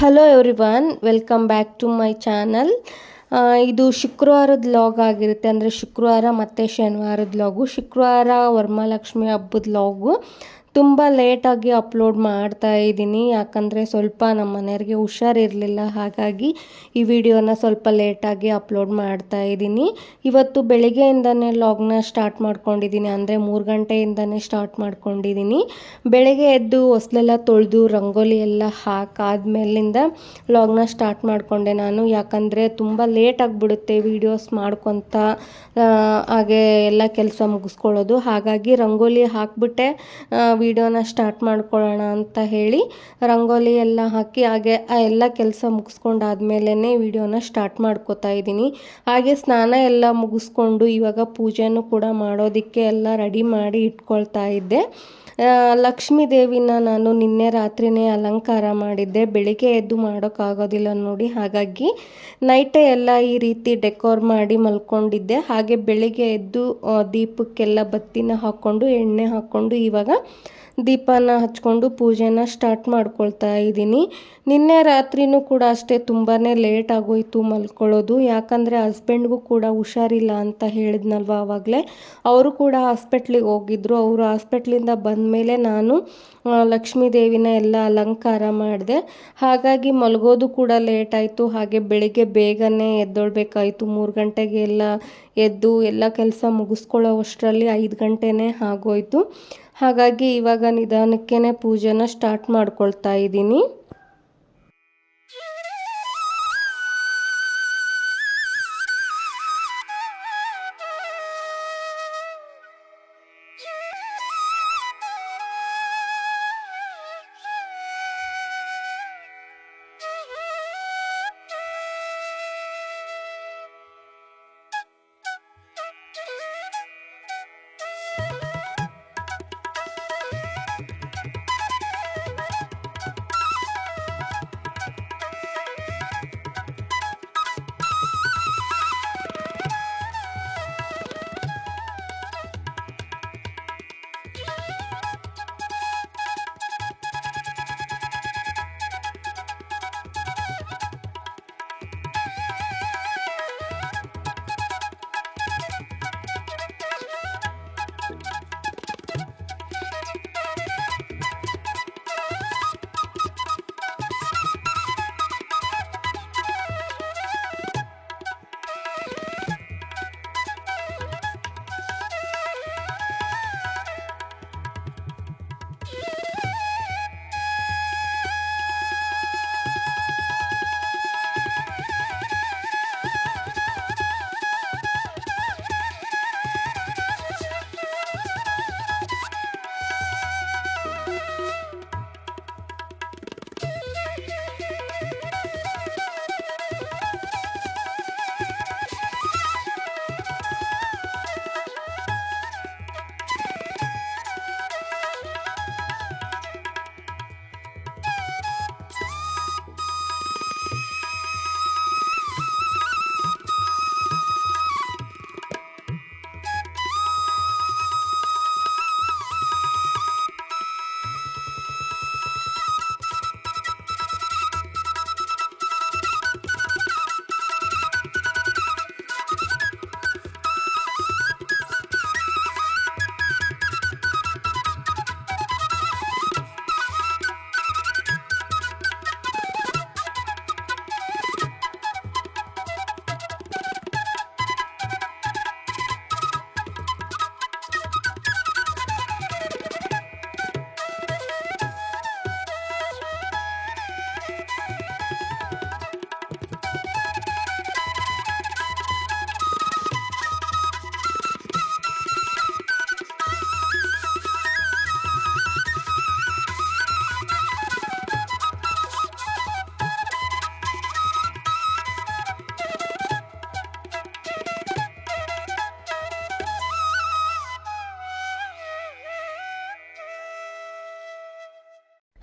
Hello everyone, welcome back to my channel. ಇದು ಶುಕ್ರವಾರದ log ಆಗಿರುತ್ತೆ. ಅಂದರೆ ಶುಕ್ರವಾರ ಮತ್ತು ಶನಿವಾರದ ಲಾಗು. ಶುಕ್ರವಾರ ವರಮಹಾಲಕ್ಷ್ಮಿ ಹಬ್ಬದ ಲಾಗು ತುಂಬ ಲೇಟಾಗಿ ಅಪ್ಲೋಡ್ ಮಾಡ್ತಾ ಇದ್ದೀನಿ. ಯಾಕಂದರೆ ಸ್ವಲ್ಪ ನಮ್ಮ ಮನೆಯವ್ರಿಗೆ ಹುಷಾರಿರಲಿಲ್ಲ, ಹಾಗಾಗಿ ಈ ವಿಡಿಯೋನ ಸ್ವಲ್ಪ ಲೇಟಾಗಿ ಅಪ್ಲೋಡ್ ಮಾಡ್ತಾ ಇದ್ದೀನಿ. ಇವತ್ತು ಬೆಳಗ್ಗೆಯಿಂದನೇ ಲಾಗ್ನ ಸ್ಟಾರ್ಟ್ ಮಾಡ್ಕೊಂಡಿದ್ದೀನಿ. ಅಂದರೆ 3 ಗಂಟೆಯಿಂದನೇ ಸ್ಟಾರ್ಟ್ ಮಾಡ್ಕೊಂಡಿದ್ದೀನಿ. ಬೆಳಗ್ಗೆ ಎದ್ದು ಹೊಸ್ಲೆಲ್ಲ ತೊಳೆದು ರಂಗೋಲಿ ಎಲ್ಲ ಹಾಕಾದ್ಮೇಲಿಂದ ಲಾಗ್ನ ಸ್ಟಾರ್ಟ್ ಮಾಡಿಕೊಂಡೆ ನಾನು. ಯಾಕಂದರೆ ತುಂಬ ಲೇಟ್ ಆಗಿಬಿಡುತ್ತೆ ವೀಡಿಯೋಸ್ ಮಾಡ್ಕೊತ ಹಾಗೆ ಎಲ್ಲ ಕೆಲಸ ಮುಗಿಸ್ಕೊಳ್ಳೋದು. ಹಾಗಾಗಿ ರಂಗೋಲಿ ಹಾಕಿಬಿಟ್ಟೆ ವಿಡಿಯೋನ ಸ್ಟಾರ್ಟ್ ಮಾಡ್ಕೊಳ್ಳೋಣ ಅಂತ ಹೇಳಿ ರಂಗೋಲಿ ಎಲ್ಲ ಹಾಕಿ ಹಾಗೆ ಆ ಎಲ್ಲ ಕೆಲಸ ಮುಗಿಸ್ಕೊಂಡಾದ್ಮೇಲೆ ವಿಡಿಯೋನ ಸ್ಟಾರ್ಟ್ ಮಾಡ್ಕೋತಾ ಇದ್ದೀನಿ. ಹಾಗೆ ಸ್ನಾನ ಎಲ್ಲ ಮುಗಿಸ್ಕೊಂಡು ಇವಾಗ ಪೂಜೆನೂ ಕೂಡ ಮಾಡೋದಕ್ಕೆ ಎಲ್ಲ ರೆಡಿ ಮಾಡಿ ಇಟ್ಕೊಳ್ತಾ ಇದ್ದೆ. ಲಕ್ಷ್ಮೀ ದೇವಿನ ನಾನು ನಿನ್ನೆ ರಾತ್ರಿನೇ ಅಲಂಕಾರ ಮಾಡಿದ್ದೆ. ಬೆಳಿಗ್ಗೆ ಎದ್ದು ಮಾಡೋಕ್ಕಾಗೋದಿಲ್ಲ ನೋಡಿ, ಹಾಗಾಗಿ ನೈಟೇ ಎಲ್ಲ ಈ ರೀತಿ ಡೆಕೋರ್ ಮಾಡಿ ಮಲ್ಕೊಂಡಿದ್ದೆ. ಹಾಗೆ ಬೆಳಿಗ್ಗೆ ಎದ್ದು ದೀಪಕ್ಕೆಲ್ಲ ಬತ್ತಿನ ಹಾಕ್ಕೊಂಡು ಎಣ್ಣೆ ಹಾಕ್ಕೊಂಡು ಇವಾಗ ದೀಪನ ಹಚ್ಕೊಂಡು ಪೂಜೆನ ಸ್ಟಾರ್ಟ್ ಮಾಡ್ಕೊಳ್ತಾ ಇದ್ದೀನಿ. ನಿನ್ನೆ ರಾತ್ರಿನೂ ಕೂಡ ಅಷ್ಟೇ ತುಂಬಾ ಲೇಟ್ ಆಗೋಯ್ತು ಮಲ್ಕೊಳ್ಳೋದು. ಯಾಕಂದರೆ ಹಸ್ಬೆಂಡ್ಗೂ ಕೂಡ ಹುಷಾರಿಲ್ಲ ಅಂತ ಹೇಳಿದ್ನಲ್ವ ಆವಾಗಲೇ. ಅವರು ಕೂಡ ಹಾಸ್ಪಿಟ್ಲಿಗೆ ಹೋಗಿದ್ದರು. ಅವರು ಹಾಸ್ಪಿಟ್ಲಿಂದ ಬಂದಮೇಲೆ ನಾನು ಲಕ್ಷ್ಮೀ ದೇವಿನ ಎಲ್ಲ ಅಲಂಕಾರ ಮಾಡಿದೆ. ಹಾಗಾಗಿ ಮಲಗೋದು ಕೂಡ ಲೇಟ್ ಆಯಿತು. ಹಾಗೆ ಬೆಳಿಗ್ಗೆ ಬೇಗನೆ ಎದ್ದೊಳ್ಬೇಕಾಯಿತು. 3 ಗಂಟೆಗೆ ಎಲ್ಲ ಎದ್ದು ಎಲ್ಲ ಕೆಲಸ ಮುಗಿಸ್ಕೊಳ್ಳೋ ಅಷ್ಟರಲ್ಲಿ 5 ಗಂಟೆನೇ ಆಗೋಯ್ತು. ಹಾಗಾಗಿ ಇವಾಗ ನಿಧಾನಕ್ಕೇ ಪೂಜೆನ ಸ್ಟಾರ್ಟ್ ಮಾಡ್ಕೊಳ್ತಾ ಇದ್ದೀನಿ.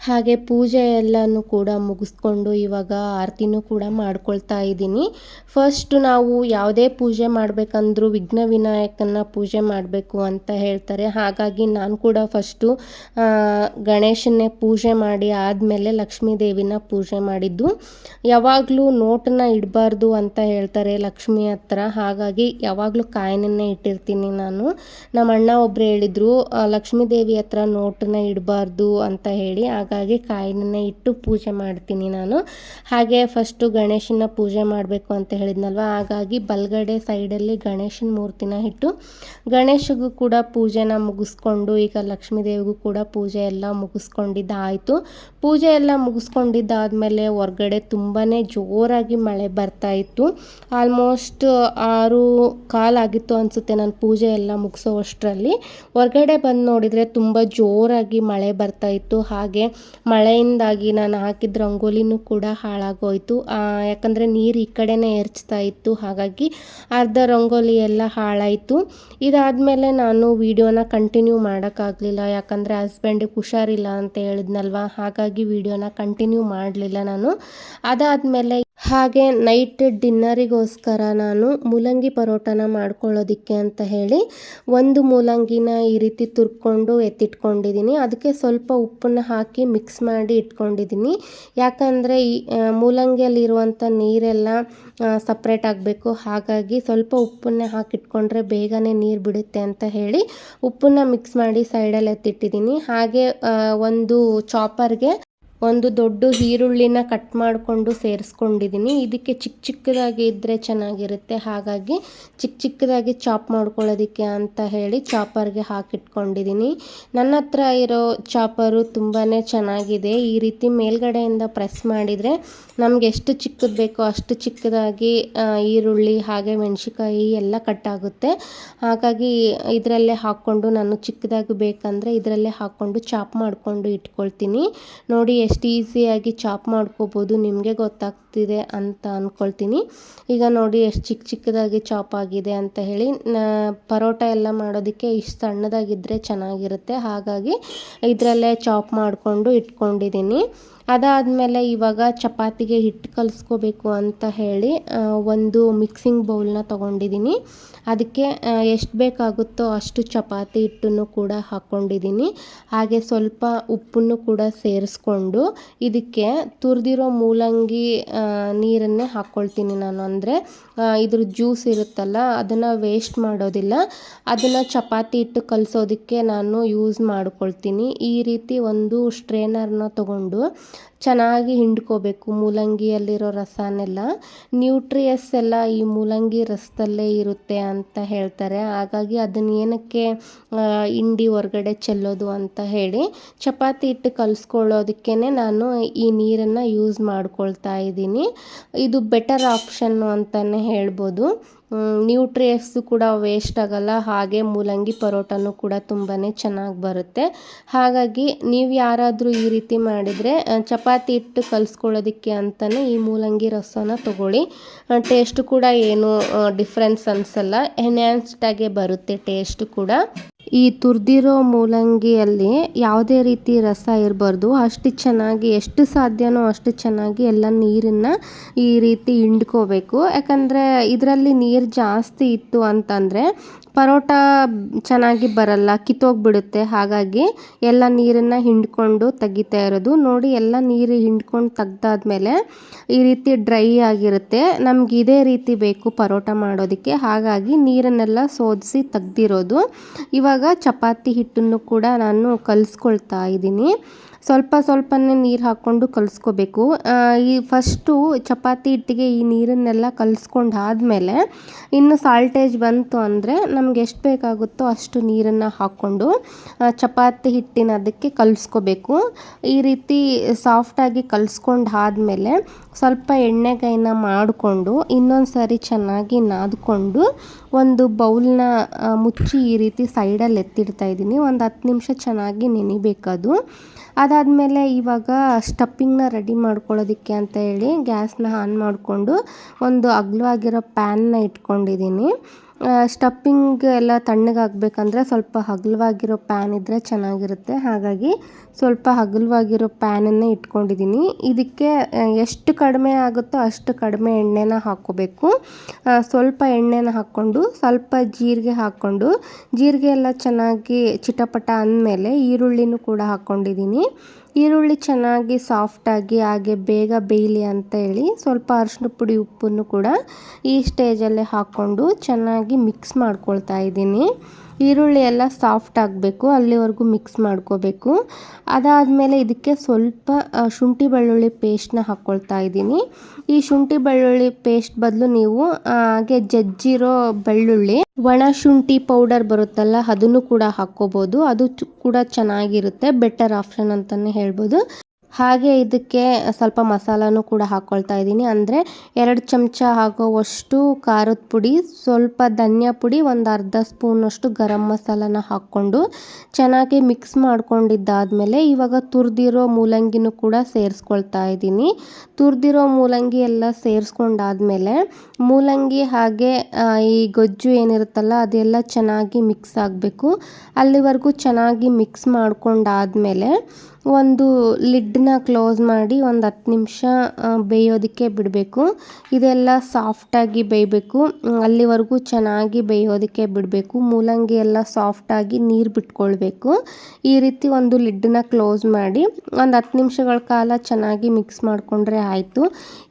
ಹಾಗೆ ಪೂಜೆ ಎಲ್ಲನೂ ಕೂಡ ಮುಗಿಸ್ಕೊಂಡು ಇವಾಗ ಆರತಿನೂ ಕೂಡ ಮಾಡ್ಕೊಳ್ತಾ ಇದ್ದೀನಿ. ಫಸ್ಟ್ ನಾವು ಯಾವುದೇ ಪೂಜೆ ಮಾಡಬೇಕಂದ್ರೂ ವಿಘ್ನ ವಿನಾಯಕನ ಪೂಜೆ ಮಾಡಬೇಕು ಅಂತ ಹೇಳ್ತಾರೆ. ಹಾಗಾಗಿ ನಾನು ಕೂಡ ಫಸ್ಟು ಗಣೇಶನ್ನೇ ಪೂಜೆ ಮಾಡಿ ಆದಮೇಲೆ ಲಕ್ಷ್ಮೀ ದೇವಿನ ಪೂಜೆ ಮಾಡಿದ್ದು. ಯಾವಾಗಲೂ ನೋಟನ್ನ ಇಡಬಾರ್ದು ಅಂತ ಹೇಳ್ತಾರೆ ಲಕ್ಷ್ಮಿ ಹತ್ರ. ಹಾಗಾಗಿ ಯಾವಾಗಲೂ ಕಾಯಿನನ್ನೇ ಇಟ್ಟಿರ್ತೀನಿ ನಾನು. ನಮ್ಮ ಅಣ್ಣ ಒಬ್ಬರು ಹೇಳಿದರು ಲಕ್ಷ್ಮೀ ದೇವಿ ಹತ್ರ ನೋಟನ್ನ ಇಡಬಾರ್ದು ಅಂತ ಹೇಳಿ. ಹಾಗಾಗಿ ಕಾಯಿನನ್ನೇ ಇಟ್ಟು ಪೂಜೆ ಮಾಡ್ತೀನಿ ನಾನು. ಹಾಗೆ ಫಸ್ಟು ಗಣೇಶನ ಪೂಜೆ ಮಾಡಬೇಕು ಅಂತ ಹೇಳಿದ್ನಲ್ವ, ಹಾಗಾಗಿ ಬಲಗಡೆ ಸೈಡಲ್ಲಿ ಗಣೇಶನ ಮೂರ್ತಿನ ಇಟ್ಟು ಗಣೇಶಗೂ ಕೂಡ ಪೂಜೆನ ಮುಗಿಸ್ಕೊಂಡು ಈಗ ಲಕ್ಷ್ಮೀ ದೇವಿಗೂ ಕೂಡ ಪೂಜೆ ಎಲ್ಲ ಮುಗಿಸ್ಕೊಂಡಿದ್ದಾಯಿತು. ಪೂಜೆ ಎಲ್ಲ ಮುಗಿಸ್ಕೊಂಡಿದ್ದಾದಮೇಲೆ ಹೊರ್ಗಡೆ ತುಂಬಾ ಜೋರಾಗಿ ಮಳೆ ಬರ್ತಾ ಇತ್ತು. ಆಲ್ಮೋಸ್ಟ್ 6:15 ಆಗಿತ್ತು ಅನಿಸುತ್ತೆ ನಾನು ಪೂಜೆ ಎಲ್ಲ ಮುಗಿಸೋವಷ್ಟರಲ್ಲಿ. ಹೊರ್ಗಡೆ ಬಂದು ನೋಡಿದರೆ ತುಂಬ ಜೋರಾಗಿ ಮಳೆ ಬರ್ತಾ ಇತ್ತು. ಹಾಗೆ ಮಳೆಯಿಂದಾಗಿ ನಾನು ಹಾಕಿದ ರಂಗೋಲಿನೂ ಕೂಡ ಹಾಳಾಗೋಯ್ತು. ಯಾಕಂದರೆ ನೀರು ಈ ಕಡೆನೇ ಎರಚ್ತಾ ಇತ್ತು. ಹಾಗಾಗಿ ಅರ್ಧ ರಂಗೋಲಿ ಎಲ್ಲ ಹಾಳಾಯಿತು. ಇದಾದಮೇಲೆ ನಾನು ವಿಡಿಯೋನ ಕಂಟಿನ್ಯೂ ಮಾಡೋಕ್ಕಾಗಲಿಲ್ಲ. ಯಾಕಂದರೆ ಹಸ್ಬೆಂಡಿಗೆ ಹುಷಾರಿಲ್ಲ ಅಂತ ಹೇಳಿದ್ನಲ್ವ, ಹಾಗಾಗಿ ವಿಡಿಯೋನ ಕಂಟಿನ್ಯೂ ಮಾಡಲಿಲ್ಲ ನಾನು. ಅದಾದಮೇಲೆ ಹಾಗೆ ನೈಟ್ ಡಿನ್ನರಿಗೋಸ್ಕರ ನಾನು ಮೂಲಂಗಿ ಪರೋಟನ ಮಾಡ್ಕೊಳ್ಳೋದಕ್ಕೆ ಅಂತ ಹೇಳಿ ಒಂದು ಮೂಲಂಗಿನ ಈ ರೀತಿ ತುರ್ಕೊಂಡು ಎತ್ತಿಟ್ಕೊಂಡಿದ್ದೀನಿ. ಅದಕ್ಕೆ ಸ್ವಲ್ಪ ಉಪ್ಪನ್ನು ಹಾಕಿ ಮಿಕ್ಸ್ ಮಾಡಿ ಇಟ್ಕೊಂಡಿದ್ದೀನಿ. ಯಾಕಂದರೆ ಈ ಮೂಲಂಗಿಯಲ್ಲಿರುವಂಥ ನೀರೆಲ್ಲ ಸಪ್ರೇಟ್ ಆಗಬೇಕು. ಹಾಗಾಗಿ ಸ್ವಲ್ಪ ಉಪ್ಪನ್ನೇ ಹಾಕಿಟ್ಕೊಂಡ್ರೆ ಬೇಗನೆ ನೀರು ಬಿಡುತ್ತೆ ಅಂತ ಹೇಳಿ ಉಪ್ಪನ್ನು ಮಿಕ್ಸ್ ಮಾಡಿ ಸೈಡಲ್ಲಿ ಎತ್ತಿಟ್ಟಿದ್ದೀನಿ. ಹಾಗೆ ಒಂದು ಚಾಪರ್ಗೆ ಒಂದು ದೊಡ್ಡ ಈರುಳ್ಳಿನ ಕಟ್ ಮಾಡಿಕೊಂಡು ಸೇರಿಸ್ಕೊಂಡಿದ್ದೀನಿ. ಇದಕ್ಕೆ ಚಿಕ್ಕದಾಗಿ ಇದ್ದರೆ ಚೆನ್ನಾಗಿರುತ್ತೆ. ಹಾಗಾಗಿ ಚಿಕ್ಕದಾಗಿ ಚಾಪ್ ಮಾಡ್ಕೊಳ್ಳೋದಕ್ಕೆ ಅಂತ ಹೇಳಿ ಚಾಪರ್ಗೆ ಹಾಕಿಟ್ಕೊಂಡಿದ್ದೀನಿ. ನನ್ನ ಹತ್ರ ಇರೋ ಚಾಪರು ತುಂಬಾ ಚೆನ್ನಾಗಿದೆ. ಈ ರೀತಿ ಮೇಲ್ಗಡೆಯಿಂದ ಪ್ರೆಸ್ ಮಾಡಿದರೆ ನಮಗೆ ಎಷ್ಟು ಚಿಕ್ಕದು ಬೇಕೋ ಅಷ್ಟು ಚಿಕ್ಕದಾಗಿ ಈರುಳ್ಳಿ ಹಾಗೆ ಮೆಣಸಿನ್ಕಾಯಿ ಎಲ್ಲ ಕಟ್ಟಾಗುತ್ತೆ. ಹಾಗಾಗಿ ಇದರಲ್ಲೇ ಹಾಕ್ಕೊಂಡು ನಾನು ಚಿಕ್ಕದಾಗಿ ಬೇಕಂದರೆ ಇದರಲ್ಲೇ ಹಾಕ್ಕೊಂಡು ಚಾಪ್ ಮಾಡಿಕೊಂಡು ಇಟ್ಕೊಳ್ತೀನಿ. ನೋಡಿ ಎಷ್ಟು ಈಸಿಯಾಗಿ ಚಾಪ್ ಮಾಡ್ಕೋಬೋದು, ನಿಮಗೆ ಗೊತ್ತಾಗ್ತಿದೆ ಅಂತ ಅಂದ್ಕೊಳ್ತೀನಿ. ಈಗ ನೋಡಿ ಎಷ್ಟು ಚಿಕ್ಕದಾಗಿ ಚಾಪ್ ಆಗಿದೆ ಅಂತ ಹೇಳಿ. ಪರೋಟ ಎಲ್ಲ ಮಾಡೋದಕ್ಕೆ ಇಷ್ಟು ಸಣ್ಣದಾಗಿದ್ದರೆ ಚೆನ್ನಾಗಿರುತ್ತೆ. ಹಾಗಾಗಿ ಇದರಲ್ಲೇ ಚಾಪ್ ಮಾಡಿಕೊಂಡು ಇಟ್ಕೊಂಡಿದ್ದೀನಿ. ಅದಾದಮೇಲೆ ಇವಾಗ ಚಪಾತಿಗೆ ಹಿಟ್ಟು ಕಲಿಸ್ಕೋಬೇಕು ಅಂತ ಹೇಳಿ ಒಂದು ಮಿಕ್ಸಿಂಗ್ ಬೌಲ್ನ ತೊಗೊಂಡಿದ್ದೀನಿ. ಅದಕ್ಕೆ ಎಷ್ಟು ಬೇಕಾಗುತ್ತೋ ಅಷ್ಟು ಚಪಾತಿ ಹಿಟ್ಟನ್ನು ಕೂಡ ಹಾಕ್ಕೊಂಡಿದ್ದೀನಿ. ಹಾಗೆ ಸ್ವಲ್ಪ ಉಪ್ಪನ್ನು ಕೂಡ ಸೇರಿಸ್ಕೊಂಡು ಇದಕ್ಕೆ ತುರಿದಿರೋ ಮೂಲಂಗಿ ನೀರನ್ನೇ ಹಾಕ್ಕೊಳ್ತೀನಿ ನಾನು. ಅಂದರೆ ಇದ್ರ ಜ್ಯೂಸ್ ಇರುತ್ತಲ್ಲ ಅದನ್ನು ವೇಸ್ಟ್ ಮಾಡೋದಿಲ್ಲ. ಅದನ್ನು ಚಪಾತಿ ಹಿಟ್ಟು ಕಲಿಸೋದಕ್ಕೆ ನಾನು ಯೂಸ್ ಮಾಡ್ಕೊಳ್ತೀನಿ. ಈ ರೀತಿ ಒಂದು ಸ್ಟ್ರೇನರ್ನ ತೊಗೊಂಡು ಚೆನ್ನಾಗಿ ಹಿಂಡ್ಕೋಬೇಕು ಮೂಲಂಗಿಯಲ್ಲಿರೋ ರಸನೆಲ್ಲ. ನ್ಯೂಟ್ರಿಯಸ್ ಎಲ್ಲ ಈ ಮೂಲಂಗಿ ರಸದಲ್ಲೇ ಇರುತ್ತೆ ಅಂತ ಹೇಳ್ತಾರೆ. ಹಾಗಾಗಿ ಅದನ್ನ ಏನಕ್ಕೆ ಹಿಂಡಿ ಹೊರಗಡೆ ಚೆಲ್ಲೋದು ಅಂತ ಹೇಳಿ ಚಪಾತಿ ಹಿಟ್ಟು ಕಲಿಸ್ಕೊಳ್ಳೋದಕ್ಕೇ ನಾನು ಈ ನೀರನ್ನು ಯೂಸ್ ಮಾಡ್ಕೊಳ್ತಾ ಇದ್ದೀನಿ. ಇದು ಬೆಟರ್ ಆಪ್ಷನ್ನು ಅಂತಲೇ ಹೇಳ್ಬೋದು. ನ್ಯೂಟ್ರಿಯಸ್ಸು ಕೂಡ ವೇಸ್ಟ್ ಆಗೋಲ್ಲ. ಹಾಗೆ ಮೂಲಂಗಿ ಪರೋಟನೂ ಕೂಡ ತುಂಬಾ ಚೆನ್ನಾಗಿ ಬರುತ್ತೆ. ಹಾಗಾಗಿ ನೀವು ಯಾರಾದರೂ ಈ ರೀತಿ ಮಾಡಿದರೆ ಚಪಾತಿ ಹಿಟ್ಟು ಕಲಿಸ್ಕೊಳ್ಳೋದಕ್ಕೆ ಅಂತಲೇ ಈ ಮೂಲಂಗಿ ರಸನ ತೊಗೊಳ್ಳಿ. ಟೇಸ್ಟು ಕೂಡ ಏನು ಡಿಫ್ರೆನ್ಸ್ ಅನಿಸಲ್ಲ, ಎನ್ಹ್ಯಾನ್ಸ್ಡಾಗೆ ಬರುತ್ತೆ ಟೇಸ್ಟು ಕೂಡ. ಈ ತುರಿದಿರೋ ಮೂಲಂಗಿಯಲ್ಲಿ ಯಾವುದೇ ರೀತಿ ರಸ ಇರಬಾರ್ದು. ಅಷ್ಟು ಚೆನ್ನಾಗಿ ಎಷ್ಟು ಸಾಧ್ಯನೋ ಅಷ್ಟು ಚೆನ್ನಾಗಿ ಎಲ್ಲ ನೀರನ್ನು ಈ ರೀತಿ ಹಿಂಡ್ಕೋಬೇಕು. ಯಾಕಂದರೆ ಇದರಲ್ಲಿ ನೀರು ಜಾಸ್ತಿ ಇತ್ತು ಅಂತಂದರೆ ಪರೋಟ ಚೆನ್ನಾಗಿ ಬರಲ್ಲ, ಕಿತ್ತೋಗ್ಬಿಡುತ್ತೆ. ಹಾಗಾಗಿ ಎಲ್ಲ ನೀರನ್ನು ಹಿಂಡ್ಕೊಂಡು ತೆಗಿತಾ ಇರೋದು. ನೋಡಿ ಎಲ್ಲ ನೀರು ಹಿಂಡ್ಕೊಂಡು ತೆಗ್ದಾದ್ಮೇಲೆ ಈ ರೀತಿ ಡ್ರೈ ಆಗಿರುತ್ತೆ. ನಮ್ಗೆ ಇದೇ ರೀತಿ ಬೇಕು ಪರೋಟ ಮಾಡೋದಕ್ಕೆ. ಹಾಗಾಗಿ ನೀರನ್ನೆಲ್ಲ ಸೋದಿಸಿ ತೆಗ್ದಿರೋದು. ಇವಾಗ ಚಪಾತಿ ಹಿಟ್ಟನ್ನು ಕೂಡ ನಾನು ಕಲಿಸ್ಕೊಳ್ತಾ ಇದ್ದೀನಿ. ಸ್ವಲ್ಪನೇ ನೀರು ಹಾಕ್ಕೊಂಡು ಕಲಿಸ್ಕೋಬೇಕು. ಈ ಫಸ್ಟು ಚಪಾತಿ ಹಿಟ್ಟಿಗೆ ಈ ನೀರನ್ನೆಲ್ಲ ಕಲಿಸ್ಕೊಂಡು ಆದಮೇಲೆ ಇನ್ನು ಸಾಲ್ಟೇಜ್ ಬಂತು ಅಂದರೆ ನಮ್ಗೆ ಎಷ್ಟು ಬೇಕಾಗುತ್ತೋ ಅಷ್ಟು ನೀರನ್ನು ಹಾಕ್ಕೊಂಡು ಚಪಾತಿ ಹಿಟ್ಟಿನ ಅದಕ್ಕೆ ಕಲಿಸ್ಕೋಬೇಕು. ಈ ರೀತಿ ಸಾಫ್ಟಾಗಿ ಕಲಿಸ್ಕೊಂಡು ಆದಮೇಲೆ ಸ್ವಲ್ಪ ಎಣ್ಣೆಗಾಯಿನ ಮಾಡಿಕೊಂಡು ಇನ್ನೊಂದು ಸಾರಿ ಚೆನ್ನಾಗಿ ನಾದ್ಕೊಂಡು ಒಂದು ಬೌಲ್ನ ಮುಚ್ಚಿ ಈ ರೀತಿ ಸೈಡಲ್ಲಿ ಎತ್ತಿಡ್ತಾ ಇದ್ದೀನಿ. ಒಂದು 10 ನಿಮಿಷ ಚೆನ್ನಾಗಿ ನೆನಿಬೇಕದು. ಅದಾದಮೇಲೆ ಇವಾಗ ಸ್ಟಫಿಂಗ್ನ ರೆಡಿ ಮಾಡ್ಕೊಳ್ಳೋದಕ್ಕೆ ಅಂತ ಹೇಳಿ ಗ್ಯಾಸ್ನ ಆನ್ ಮಾಡಿಕೊಂಡು ಒಂದು ಅಗಲವಾಗಿರೋ ಪ್ಯಾನ್ನ ಇಟ್ಕೊಂಡಿದ್ದೀನಿ. ಸ್ಟಫಿಂಗ್ ಎಲ್ಲ ತಣ್ಣಗಾಗಬೇಕಂದ್ರೆ ಸ್ವಲ್ಪ ಹಗುರವಾಗಿರೋ ಪ್ಯಾನ್ ಇದ್ದರೆ ಚೆನ್ನಾಗಿರುತ್ತೆ. ಹಾಗಾಗಿ ಸ್ವಲ್ಪ ಹಗುರವಾಗಿರೋ ಪ್ಯಾನನ್ನೇ ಇಟ್ಕೊಂಡಿದ್ದೀನಿ. ಇದಕ್ಕೆ ಎಷ್ಟು ಕಡಿಮೆ ಆಗುತ್ತೋ ಅಷ್ಟು ಕಡಿಮೆ ಎಣ್ಣೆನ ಹಾಕ್ಕೋಬೇಕು. ಸ್ವಲ್ಪ ಎಣ್ಣೆನ ಹಾಕ್ಕೊಂಡು ಸ್ವಲ್ಪ ಜೀರಿಗೆ ಹಾಕ್ಕೊಂಡು, ಜೀರಿಗೆ ಎಲ್ಲ ಚೆನ್ನಾಗಿ ಚಿಟಪಟ ಅಂದಮೇಲೆ ಈರುಳ್ಳಿನೂ ಕೂಡ ಹಾಕ್ಕೊಂಡಿದ್ದೀನಿ. ಈರುಳ್ಳಿ ಚೆನ್ನಾಗಿ ಸಾಫ್ಟಾಗಿ ಹಾಗೆ ಬೇಗ ಬೇಯಲಿ ಅಂತ ಹೇಳಿ ಸ್ವಲ್ಪ ಅರಿಶಿನ ಪುಡಿ ಉಪ್ಪನ್ನು ಕೂಡ ಈ ಸ್ಟೇಜಲ್ಲೇ ಹಾಕ್ಕೊಂಡು ಚೆನ್ನಾಗಿ ಮಿಕ್ಸ್ ಮಾಡ್ಕೊಳ್ತಾ ಇದ್ದೀನಿ. ಈರುಳ್ಳಿ ಎಲ್ಲ ಸಾಫ್ಟ್ ಆಗಬೇಕು, ಅಲ್ಲಿವರೆಗೂ ಮಿಕ್ಸ್ ಮಾಡ್ಕೋಬೇಕು. ಅದಾದಮೇಲೆ ಇದಕ್ಕೆ ಸ್ವಲ್ಪ ಶುಂಠಿ ಬೆಳ್ಳುಳ್ಳಿ ಪೇಸ್ಟ್ನ ಹಾಕ್ಕೊಳ್ತಾ ಇದ್ದೀನಿ. ಈ ಶುಂಠಿ ಬೆಳ್ಳುಳ್ಳಿ ಪೇಸ್ಟ್ ಬದಲು ನೀವು ಹಾಗೆ ಜಜ್ಜಿರೋ ಬೆಳ್ಳುಳ್ಳಿ, ಒಣ ಶುಂಠಿ ಪೌಡರ್ ಬರುತ್ತಲ್ಲ ಅದನ್ನು ಕೂಡ ಹಾಕ್ಕೋಬೋದು. ಅದು ಕೂಡ ಚೆನ್ನಾಗಿರುತ್ತೆ, ಬೆಟರ್ ಆಪ್ಷನ್ ಅಂತಲೇ ಹೇಳ್ಬೋದು. ಹಾಗೆ ಇದಕ್ಕೆ ಸ್ವಲ್ಪ ಮಸಾಲನೂ ಕೂಡ ಹಾಕ್ಕೊಳ್ತಾ ಇದ್ದೀನಿ. ಅಂದರೆ 2 ಚಮಚ ಆಗೋವಷ್ಟು ಖಾರದ ಪುಡಿ, ಸ್ವಲ್ಪ ಧನಿಯಾ ಪುಡಿ, ಒಂದು ಅರ್ಧ ಸ್ಪೂನಷ್ಟು ಗರಂ ಮಸಾಲನ ಹಾಕ್ಕೊಂಡು ಚೆನ್ನಾಗಿ ಮಿಕ್ಸ್ ಮಾಡ್ಕೊಂಡಿದ್ದಾದಮೇಲೆ ಇವಾಗ ತುರಿದಿರೋ ಮೂಲಂಗಿನೂ ಕೂಡ ಸೇರಿಸ್ಕೊಳ್ತಾ ಇದ್ದೀನಿ. ತುರಿದಿರೋ ಮೂಲಂಗಿ ಎಲ್ಲ ಸೇರಿಸ್ಕೊಂಡಾದ್ಮೇಲೆ ಮೂಲಂಗಿ ಹಾಗೆ ಈ ಗೊಜ್ಜು ಏನಿರುತ್ತಲ್ಲ ಅದೆಲ್ಲ ಚೆನ್ನಾಗಿ ಮಿಕ್ಸ್ ಆಗಬೇಕು. ಅಲ್ಲಿವರೆಗೂ ಚೆನ್ನಾಗಿ ಮಿಕ್ಸ್ ಮಾಡ್ಕೊಂಡಾದ್ಮೇಲೆ ಒಂದು ಲಿಡ್ನ ಕ್ಲೋಸ್ ಮಾಡಿ ಒಂದು 10 ನಿಮಿಷ ಬೇಯೋದಕ್ಕೆ ಬಿಡಬೇಕು. ಇದೆಲ್ಲ ಸಾಫ್ಟಾಗಿ ಬೇಯಬೇಕು, ಅಲ್ಲಿವರೆಗೂ ಚೆನ್ನಾಗಿ ಬೇಯೋದಕ್ಕೆ ಬಿಡಬೇಕು. ಮೂಲಂಗಿ ಎಲ್ಲ ಸಾಫ್ಟಾಗಿ ನೀರು ಬಿಟ್ಕೊಳ್ಬೇಕು. ಈ ರೀತಿ ಒಂದು ಲಿಡ್ನ ಕ್ಲೋಸ್ ಮಾಡಿ ಒಂದು 10 ನಿಮಿಷಗಳ ಕಾಲ ಚೆನ್ನಾಗಿ ಮಿಕ್ಸ್ ಮಾಡಿಕೊಂಡ್ರೆ ಆಯಿತು.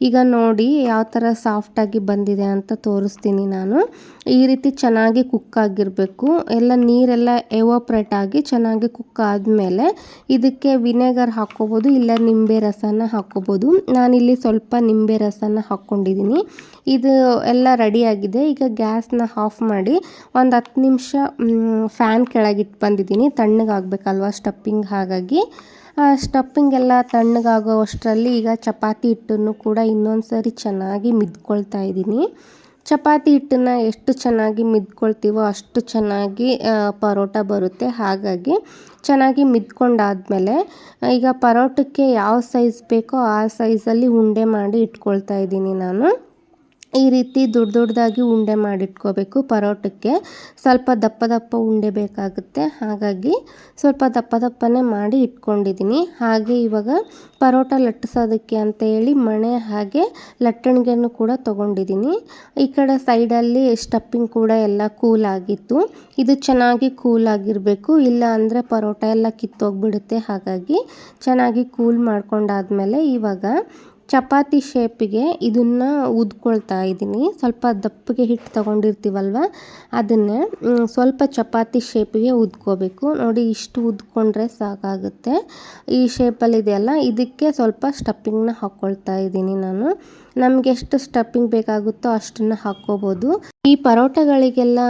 ಈಗ ನೋಡಿ ಯಾವ ಥರ ಸಾಫ್ಟಾಗಿ ಬಂದಿದೆ ಅಂತ ತೋರಿಸ್ತೀನಿ ನಾನು. ಈ ರೀತಿ ಚೆನ್ನಾಗಿ ಕುಕ್ ಆಗಿರಬೇಕು. ಎಲ್ಲ ನೀರೆಲ್ಲ ಎವಾಪ್ರೇಟ್ ಆಗಿ ಚೆನ್ನಾಗಿ ಕುಕ್ ಆದಮೇಲೆ ಇದಕ್ಕೆ ವಿನೆಗರ್ ಹಾಕ್ಕೋಬೋದು, ಇಲ್ಲ ನಿಂಬೆ ರಸನ ಹಾಕ್ಕೋಬೋದು. ನಾನಿಲ್ಲಿ ಸ್ವಲ್ಪ ನಿಂಬೆ ರಸನ ಹಾಕ್ಕೊಂಡಿದ್ದೀನಿ. ಇದು ಎಲ್ಲ ರೆಡಿಯಾಗಿದೆ. ಈಗ ಗ್ಯಾಸ್ನ ಆಫ್ ಮಾಡಿ ಒಂದು 10 ನಿಮಿಷ ಫ್ಯಾನ್ ಕೆಳಗಿಟ್ಟು ಬಂದಿದ್ದೀನಿ. ತಣ್ಣಗಾಗಬೇಕಲ್ವ ಸ್ಟಫಿಂಗ್, ಹಾಗಾಗಿ ಸ್ಟಫಿಂಗ್ ಎಲ್ಲ ತಣ್ಣಗಾಗೋ ಅಷ್ಟರಲ್ಲಿ ಈಗ ಚಪಾತಿ ಹಿಟ್ಟನ್ನು ಕೂಡ ಇನ್ನೊಂದು ಸರಿ ಚೆನ್ನಾಗಿ ಮಿದ್ಕೊಳ್ತಾ ಇದ್ದೀನಿ. ಚಪಾತಿ ಹಿಟ್ಟನ್ನು ಎಷ್ಟು ಚೆನ್ನಾಗಿ ಮಿದ್ಕೊಳ್ತೀವೋ ಅಷ್ಟು ಚೆನ್ನಾಗಿ ಪರೋಟ ಬರುತ್ತೆ. ಹಾಗಾಗಿ ಚೆನ್ನಾಗಿ ಮಿದ್ಕೊಂಡಾದ್ಮೇಲೆ ಈಗ ಪರೋಟಕ್ಕೆ ಯಾವ ಸೈಜ್ ಬೇಕೋ ಆ ಸೈಜಲ್ಲಿ ಉಂಡೆ ಮಾಡಿ ಇಟ್ಕೊಳ್ತಾ ಇದ್ದೀನಿ ನಾನು. ಈ ರೀತಿ ದೊಡ್ಡದಾಗಿ ಉಂಡೆ ಮಾಡಿಟ್ಕೋಬೇಕು. ಪರೋಟಕ್ಕೆ ಸ್ವಲ್ಪ ದಪ್ಪ ದಪ್ಪ ಉಂಡೆ ಬೇಕಾಗುತ್ತೆ, ಹಾಗಾಗಿ ಸ್ವಲ್ಪ ದಪ್ಪನೇ ಮಾಡಿ ಇಟ್ಕೊಂಡಿದ್ದೀನಿ. ಹಾಗೆ ಇವಾಗ ಪರೋಟ ಲಟ್ಟಿಸೋದಕ್ಕೆ ಅಂತ ಹೇಳಿ ಮಣೆ ಹಾಗೆ ಲಟ್ಟಣಿಗೆಯನ್ನು ಕೂಡ ತೊಗೊಂಡಿದ್ದೀನಿ. ಈ ಕಡೆ ಸೈಡಲ್ಲಿ ಸ್ಟಫಿಂಗ್ ಕೂಡ ಎಲ್ಲ ಕೂಲ್ ಆಗಿತ್ತು. ಇದು ಚೆನ್ನಾಗಿ ಕೂಲ್ ಆಗಿರಬೇಕು, ಇಲ್ಲ ಅಂದರೆ ಪರೋಟ ಎಲ್ಲ ಕಿತ್ತೋಗ್ಬಿಡುತ್ತೆ. ಹಾಗಾಗಿ ಚೆನ್ನಾಗಿ ಕೂಲ್ ಮಾಡ್ಕೊಂಡಾದ್ಮೇಲೆ ಇವಾಗ ಚಪಾತಿ ಶೇಪಿಗೆ ಇದನ್ನು ಉದ್ಕೊಳ್ತಾ ಇದ್ದೀನಿ. ಸ್ವಲ್ಪ ದಪ್ಪಗೆ ಹಿಟ್ಟು ತೊಗೊಂಡಿರ್ತೀವಲ್ವ ಅದನ್ನೇ ಸ್ವಲ್ಪ ಚಪಾತಿ ಶೇಪಿಗೆ ಉದ್ಕೋಬೇಕು. ನೋಡಿ ಇಷ್ಟು ಉದ್ಕೊಂಡ್ರೆ ಸಾಕಾಗುತ್ತೆ. ಈ ಶೇಪಲ್ಲಿ ಇದೆಯಲ್ಲ, ಇದಕ್ಕೆ ಸ್ವಲ್ಪ ಸ್ಟಫಿಂಗ್ನ ಹಾಕ್ಕೊಳ್ತಾ ಇದ್ದೀನಿ ನಾನು. ನಮಗೆ ಎಷ್ಟು ಸ್ಟಫಿಂಗ್ ಬೇಕಾಗುತ್ತೋ ಅಷ್ಟನ್ನು ಹಾಕ್ಕೋಬೋದು. ಈ ಪರೋಟಗಳಿಗೆಲ್ಲ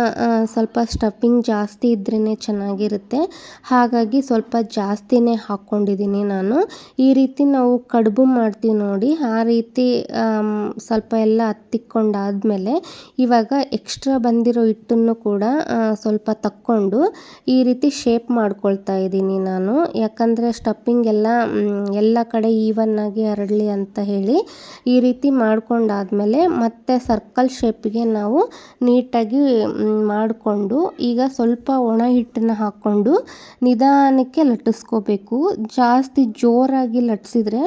ಸ್ವಲ್ಪ ಸ್ಟಫಿಂಗ್ ಜಾಸ್ತಿ ಇದ್ರೇ ಚೆನ್ನಾಗಿರುತ್ತೆ, ಹಾಗಾಗಿ ಸ್ವಲ್ಪ ಜಾಸ್ತಿನೇ ಹಾಕ್ಕೊಂಡಿದ್ದೀನಿ ನಾನು. ಈ ರೀತಿ ನಾವು ಕಡುಬು ಮಾಡ್ತೀವಿ ನೋಡಿ, ಆ ರೀತಿ ಸ್ವಲ್ಪ ಎಲ್ಲ ಹತ್ತಿಕ್ಕೊಂಡಾದ್ಮೇಲೆ ಇವಾಗ ಎಕ್ಸ್ಟ್ರಾ ಬಂದಿರೋ ಹಿಟ್ಟನ್ನು ಕೂಡ ಸ್ವಲ್ಪ ತಕ್ಕೊಂಡು ಈ ರೀತಿ ಶೇಪ್ ಮಾಡ್ಕೊಳ್ತಾ ಇದ್ದೀನಿ ನಾನು. ಯಾಕಂದರೆ ಸ್ಟಫಿಂಗ್ ಎಲ್ಲ ಕಡೆ ಈವನ್ನಾಗಿ ಹರಡಲಿ ಅಂತ ಹೇಳಿ ಈ ರೀತಿ ಮಾಡ್ಕೊಂಡಾದ್ಮೇಲೆ ಮತ್ತೆ ಸರ್ಕಲ್ ಶೇಪಿಗೆ ನಾವು ನೀಟಾಗಿ ಮಾಡಿಕೊಂಡು ಈಗ ಸ್ವಲ್ಪ ಒಣ ಹಿಟ್ಟನ್ನು ಹಾಕ್ಕೊಂಡು ನಿಧಾನಕ್ಕೆ ಲಟ್ಟಿಸ್ಕೋಬೇಕು. ಜಾಸ್ತಿ ಜೋರಾಗಿ ಲಟ್ಟಿಸಿದ್ರೆ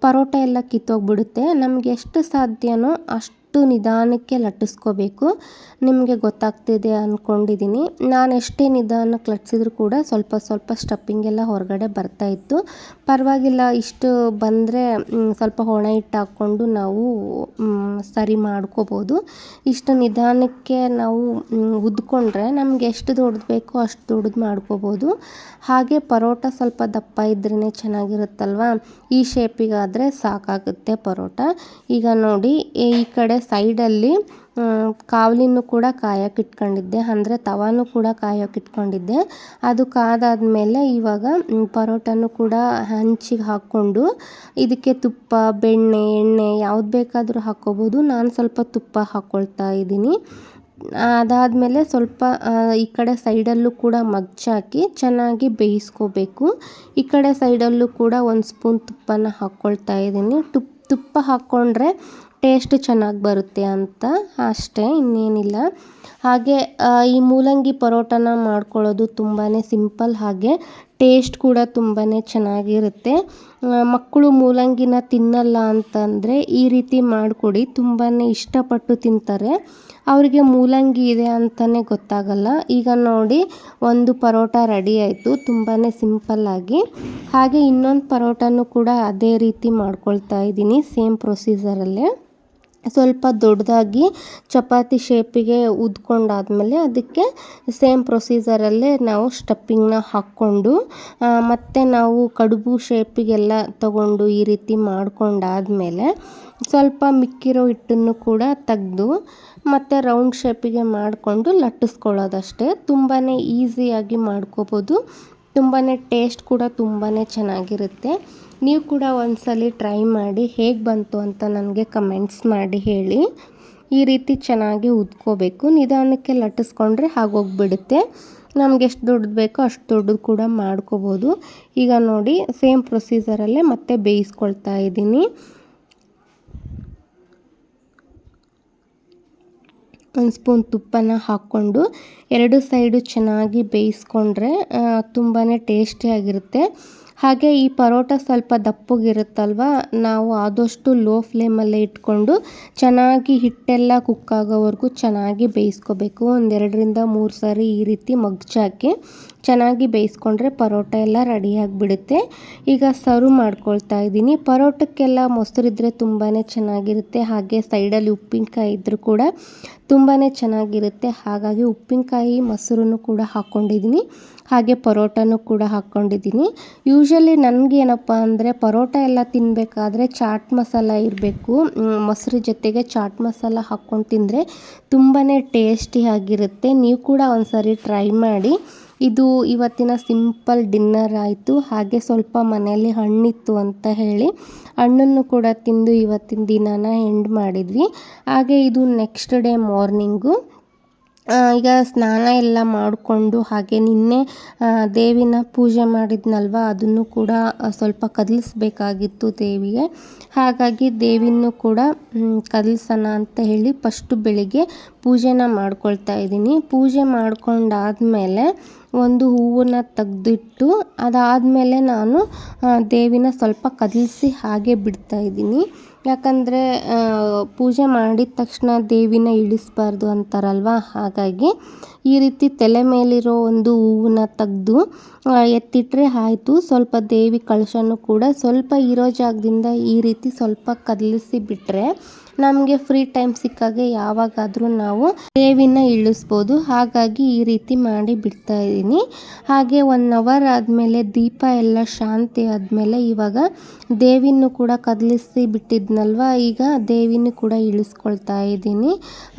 ಪರೋಟ ಎಲ್ಲ ಕಿತ್ತೋಗ್ಬಿಡುತ್ತೆ. ನಮಗೆ ಎಷ್ಟು ಸಾಧ್ಯನೋ ಅಷ್ಟು ನಿಧಾನಕ್ಕೆ ಲಟ್ಟಿಸ್ಕೋಬೇಕು. ನಿಮಗೆ ಗೊತ್ತಾಗ್ತಿದೆ ಅಂದ್ಕೊಂಡಿದ್ದೀನಿ. ನಾನು ಎಷ್ಟೇ ನಿಧಾನಕ್ಕೆ ಲಟ್ಟಿಸಿದ್ರು ಕೂಡ ಸ್ವಲ್ಪ ಸ್ಟಫಿಂಗ್ ಎಲ್ಲ ಹೊರಗಡೆ ಬರ್ತಾಯಿತ್ತು. ಪರವಾಗಿಲ್ಲ, ಇಷ್ಟು ಬಂದರೆ ಸ್ವಲ್ಪ ಒಣ ಹಿಟ್ಟು ಹಾಕ್ಕೊಂಡು ನಾವು ಸರಿ ಮಾಡ್ಕೋಬೋದು. ಇಷ್ಟು ನಿಧಾನಕ್ಕೆ ನಾವು ಉದ್ಕೊಂಡ್ರೆ ನಮಗೆ ಎಷ್ಟು ದೊಡ್ಡದು ಬೇಕೋ ಅಷ್ಟು ದೊಡ್ಡದು ಮಾಡ್ಕೋಬೋದು. ಹಾಗೆ ಪರೋಟ ಸ್ವಲ್ಪ ದಪ್ಪ ಇದ್ರೇ ಚೆನ್ನಾಗಿರುತ್ತಲ್ವ, ಈ ಶೇಪಿಗಾದರೆ ಸಾಕಾಗುತ್ತೆ ಪರೋಟ. ಈಗ ನೋಡಿ ಈ ಕಡೆ ಸೈಡಲ್ಲಿ ಕಾವಲಿನೂ ಕೂಡ ಕಾಯೋಕೆ ಇಟ್ಕೊಂಡಿದ್ದೆ, ಅಂದರೆ ತವಾನು ಕೂಡ ಕಾಯೋಕೆ ಇಟ್ಕೊಂಡಿದ್ದೆ. ಅದು ಕಾದಾದ್ಮೇಲೆ ಇವಾಗ ಪರೋಟನೂ ಕೂಡ ಹಂಚಿಗೆ ಹಾಕ್ಕೊಂಡು ಇದಕ್ಕೆ ತುಪ್ಪ, ಬೆಣ್ಣೆ, ಎಣ್ಣೆ ಯಾವ್ದು ಬೇಕಾದರೂ ಹಾಕ್ಕೋಬೋದು. ನಾನು ಸ್ವಲ್ಪ ತುಪ್ಪ ಹಾಕ್ಕೊಳ್ತಾ ಇದ್ದೀನಿ. ಅದಾದಮೇಲೆ ಸ್ವಲ್ಪ ಈ ಕಡೆ ಸೈಡಲ್ಲೂ ಕೂಡ ಮಗ್ಚಾಕಿ ಚೆನ್ನಾಗಿ ಬೇಯಿಸ್ಕೋಬೇಕು. ಈ ಕಡೆ ಸೈಡಲ್ಲೂ ಕೂಡ 1 ಸ್ಪೂನ್ ತುಪ್ಪನ ಹಾಕ್ಕೊಳ್ತಾ ಇದ್ದೀನಿ. ತುಪ್ಪ ಹಾಕ್ಕೊಂಡ್ರೆ ಟೇಸ್ಟ್ ಚೆನ್ನಾಗಿ ಬರುತ್ತೆ ಅಂತ ಅಷ್ಟೇ, ಇನ್ನೇನಿಲ್ಲ. ಹಾಗೆ ಈ ಮೂಲಂಗಿ ಪರೋಟನ ಮಾಡ್ಕೊಳ್ಳೋದು ತುಂಬಾ ಸಿಂಪಲ್, ಹಾಗೆ ಟೇಸ್ಟ್ ಕೂಡ ತುಂಬಾ ಚೆನ್ನಾಗಿರುತ್ತೆ. ಮಕ್ಕಳು ಮೂಲಂಗಿನ ತಿನ್ನಲ್ಲ ಅಂತಂದರೆ ಈ ರೀತಿ ಮಾಡಿಕೊಡಿ, ತುಂಬಾ ಇಷ್ಟಪಟ್ಟು ತಿಂತಾರೆ. ಅವರಿಗೆ ಮೂಲಂಗಿ ಇದೆ ಅಂತಲೇ ಗೊತ್ತಾಗಲ್ಲ. ಈಗ ನೋಡಿ, ಒಂದು ಪರೋಟ ರೆಡಿ ಆಯಿತು ತುಂಬಾ ಸಿಂಪಲ್ಲಾಗಿ. ಹಾಗೆ ಇನ್ನೊಂದು ಪರೋಟನೂ ಕೂಡ ಅದೇ ರೀತಿ ಮಾಡ್ಕೊಳ್ತಾ ಇದ್ದೀನಿ, ಸೇಮ್ ಪ್ರೊಸೀಜರಲ್ಲೇ. ಸ್ವಲ್ಪ ದೊಡ್ಡದಾಗಿ ಚಪಾತಿ ಶೇಪಿಗೆ ಉದ್ಕೊಂಡಾದಮೇಲೆ ಅದಕ್ಕೆ ಸೇಮ್ ಪ್ರೊಸೀಜರಲ್ಲೇ ನಾವು ಸ್ಟಫಿಂಗ್ನ ಹಾಕ್ಕೊಂಡು, ಮತ್ತು ನಾವು ಕಡುಬು ಶೇಪಿಗೆಲ್ಲ ತಗೊಂಡು ಈ ರೀತಿ ಮಾಡ್ಕೊಂಡಾದಮೇಲೆ ಸ್ವಲ್ಪ ಮಿಕ್ಕಿರೋ ಹಿಟ್ಟನ್ನು ಕೂಡ ತೆಗೆದು ಮತ್ತು ರೌಂಡ್ ಶೇಪಿಗೆ ಮಾಡಿಕೊಂಡು ಲಟ್ಟಿಸ್ಕೊಳ್ಳೋದಷ್ಟೇ. ತುಂಬಾ ಈಸಿಯಾಗಿ ಮಾಡ್ಕೋಬೋದು, ತುಂಬಾ ಟೇಸ್ಟ್ ಕೂಡ ತುಂಬಾ ಚೆನ್ನಾಗಿರುತ್ತೆ. ನೀವು ಕೂಡ ಒಂದ್ಸಲ ಟ್ರೈ ಮಾಡಿ ಹೇಗೆ ಬಂತು ಅಂತ ನನಗೆ ಕಮೆಂಟ್ಸ್ ಮಾಡಿ ಹೇಳಿ. ಈ ರೀತಿ ಚೆನ್ನಾಗಿ ಉದ್ಕೋಬೇಕು, ನಿಧಾನಕ್ಕೆ ಲಟ್ಟಿಸ್ಕೊಂಡ್ರೆ ಆಗೋಗ್ಬಿಡುತ್ತೆ. ನಮ್ಗೆ ಎಷ್ಟು ದೊಡ್ಡದು ಬೇಕೋ ಅಷ್ಟು ದೊಡ್ಡದು ಕೂಡ ಮಾಡ್ಕೋಬೋದು. ಈಗ ನೋಡಿ, ಸೇಮ್ ಪ್ರೊಸೀಜರಲ್ಲೇ ಮತ್ತೆ ಬೇಯಿಸ್ಕೊಳ್ತಾ ಇದ್ದೀನಿ. ಒಂದು ಸ್ಪೂನ್ ತುಪ್ಪನ ಹಾಕ್ಕೊಂಡು ಎರಡು ಸೈಡು ಚೆನ್ನಾಗಿ ಬೇಯಿಸ್ಕೊಂಡ್ರೆ ತುಂಬಾ ಟೇಸ್ಟಿಯಾಗಿರುತ್ತೆ. ಹಾಗೆ ಈ ಪರೋಟ ಸ್ವಲ್ಪ ದಪ್ಪಗಿರುತ್ತಲ್ವ, ನಾವು ಆದಷ್ಟು ಲೋ ಫ್ಲೇಮಲ್ಲೇ ಇಟ್ಕೊಂಡು ಚೆನ್ನಾಗಿ ಹಿಟ್ಟೆಲ್ಲ ಕುಕ್ ಆಗೋವರೆಗೂ ಚೆನ್ನಾಗಿ ಬೇಯಿಸ್ಕೋಬೇಕು. 2-3 ಸಾರಿ ಈ ರೀತಿ ಮಗ್ಚಾಕಿ ಚೆನ್ನಾಗಿ ಬೇಯಿಸ್ಕೊಂಡ್ರೆ ಪರೋಟ ಎಲ್ಲ ರೆಡಿಯಾಗಿಬಿಡುತ್ತೆ. ಈಗ ಸರ್ವ್ ಮಾಡ್ಕೊಳ್ತಾ ಇದ್ದೀನಿ. ಪರೋಟಕ್ಕೆಲ್ಲ ಮೊಸರಿದ್ರೆ ತುಂಬಾ ಚೆನ್ನಾಗಿರುತ್ತೆ. ಹಾಗೆ ಸೈಡಲ್ಲಿ ಉಪ್ಪಿನಕಾಯಿ ಇದ್ದರೂ ಕೂಡ ತುಂಬಾ ಚೆನ್ನಾಗಿರುತ್ತೆ. ಹಾಗಾಗಿ ಉಪ್ಪಿನಕಾಯಿ ಮೊಸರನ್ನು ಕೂಡ ಹಾಕ್ಕೊಂಡಿದ್ದೀನಿ, ಹಾಗೆ ಪರೋಟನೂ ಕೂಡ ಹಾಕ್ಕೊಂಡಿದ್ದೀನಿ. ಯೂಶ್ವಲಿ ನನಗೇನಪ್ಪ ಅಂದರೆ ಪರೋಟ ಎಲ್ಲ ತಿನ್ನಬೇಕಾದ್ರೆ ಚಾಟ್ ಮಸಾಲ ಇರಬೇಕು, ಮೊಸರು ಜೊತೆಗೆ ಚಾಟ್ ಮಸಾಲ ಹಾಕ್ಕೊಂಡು ತಿಂದರೆ ತುಂಬಾ ಟೇಸ್ಟಿಯಾಗಿರುತ್ತೆ. ನೀವು ಕೂಡ ಒಂದ್ಸರಿ ಟ್ರೈ ಮಾಡಿ. ಇದು ಇವತ್ತಿನ ಸಿಂಪಲ್ ಡಿನ್ನರ್ ಆಯಿತು. ಹಾಗೆ ಸ್ವಲ್ಪ ಮನೆಯಲ್ಲಿ ಹಣ್ಣಿತ್ತು ಅಂತ ಹೇಳಿ ಹಣ್ಣನ್ನು ಕೂಡ ತಿಂದು ಇವತ್ತಿನ ದಿನನ ಎಂಡ್ ಮಾಡಿದ್ವಿ. ಹಾಗೆ ಇದು ನೆಕ್ಸ್ಟ್ ಡೇ ಮಾರ್ನಿಂಗು. ಈಗ ಸ್ನಾನ ಎಲ್ಲ ಮಾಡಿಕೊಂಡು, ಹಾಗೆ ನಿನ್ನೆ ದೇವಿನ ಪೂಜೆ ಮಾಡಿದ್ನಲ್ವ, ಅದನ್ನು ಕೂಡ ಸ್ವಲ್ಪ ಕದಲಿಸ್ಬೇಕಾಗಿತ್ತು ದೇವಿಗೆ. ಹಾಗಾಗಿ ದೇವಿನೂ ಕೂಡ ಕದಲ್ಸೋಣ ಅಂತ ಹೇಳಿ ಫಸ್ಟು ಬೆಳಿಗ್ಗೆ ಪೂಜೆನ ಮಾಡ್ಕೊಳ್ತಾ ಇದ್ದೀನಿ. ಪೂಜೆ ಮಾಡ್ಕೊಂಡಾದಮೇಲೆ ಒಂದು ಹೂವನ್ನು ತೆಗೆದಿಟ್ಟು ಅದಾದಮೇಲೆ ನಾನು ದೇವಿನ ಸ್ವಲ್ಪ ಕದಲಿಸಿ ಹಾಗೆ ಬಿಡ್ತಾ ಇದ್ದೀನಿ. ಯಾಕಂದರೆ ಪೂಜೆ ಮಾಡಿದ ತಕ್ಷಣ ದೇವಿನ ಇಳಿಸ್ಬಾರ್ದು ಅಂತಾರಲ್ವ, ಹಾಗಾಗಿ ಈ ರೀತಿ ತಲೆ ಮೇಲಿರೋ ಒಂದು ಹೂವನ್ನ ತೆಗೆದು ಎತ್ತಿಟ್ರೆ ಆಯಿತು. ಸ್ವಲ್ಪ ದೇವಿ ಕಳಶನೂ ಕೂಡ ಸ್ವಲ್ಪ ಇರೋ ಜಾಗದಿಂದ ಈ ರೀತಿ ಸ್ವಲ್ಪ ಕದಲಿಸಿ ಬಿಟ್ಟರೆ ನಮಗೆ ಫ್ರೀ ಟೈಮ್ ಸಿಕ್ಕಾಗೆ ಯಾವಾಗಾದರೂ ನಾವು ದೇವಿನ ಇಳಿಸ್ಬೋದು. ಹಾಗಾಗಿ ಈ ರೀತಿ ಮಾಡಿ ಬಿಡ್ತಾ ಇದ್ದೀನಿ. ಹಾಗೆ 1 ಅವರ್ ಆದಮೇಲೆ ದೀಪ ಎಲ್ಲ ಶಾಂತಿ ಆದಮೇಲೆ ಇವಾಗ ದೇವಿನೂ ಕೂಡ ಕದಲಿಸಿ ಬಿಟ್ಟಿದ್ನಲ್ವ, ಈಗ ದೇವಿನೂ ಕೂಡ ಇಳಿಸ್ಕೊಳ್ತಾ ಇದ್ದೀನಿ.